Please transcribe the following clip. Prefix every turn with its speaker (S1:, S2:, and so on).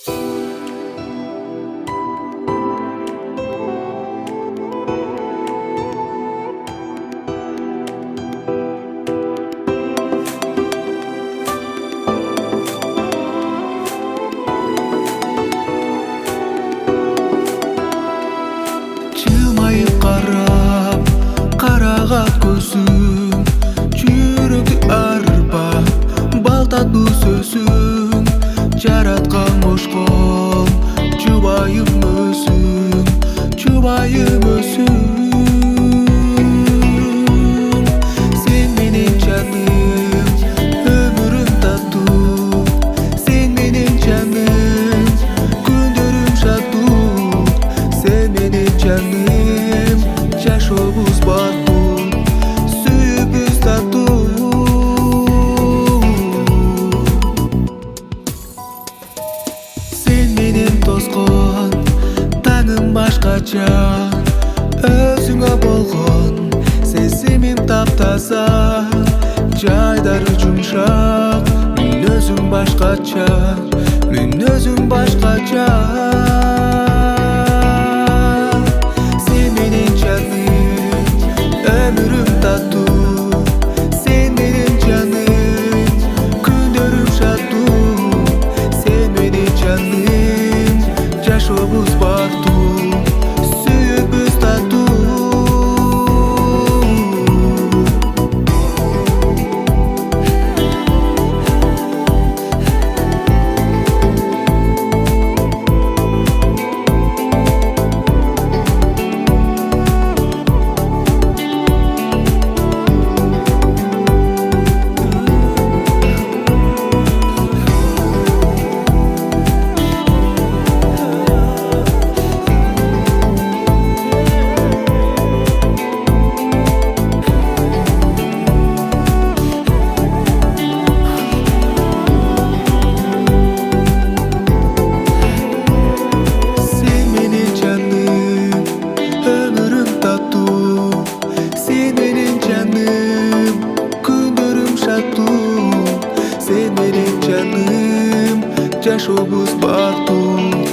S1: Жылмайып қарап, қарағат көзің, жүректі арбап, балтату сөзің, жаратқан қош қол, жұбайым өзің, жұбайым өзің. Сен менен жаным, өмірім тату, сен менен жаным, күндерім шатту, сен менен жаным, жашообуз батту, сүйүүбүз таттуу. Сен менен тоскон таңым башкача, өзүңө болгон сезимим таптаза, жайдары жумшак, мен өзүм башкача, мен өзүм башкача. Сен менен жаным, өмүрүм таттуу, сен менен жаным, күндөрүм шаттуу, сен менен жаным, жашообуз бактуу, сүйүүбүз таттуу. Sen menен жаным, жашообуз бактуу.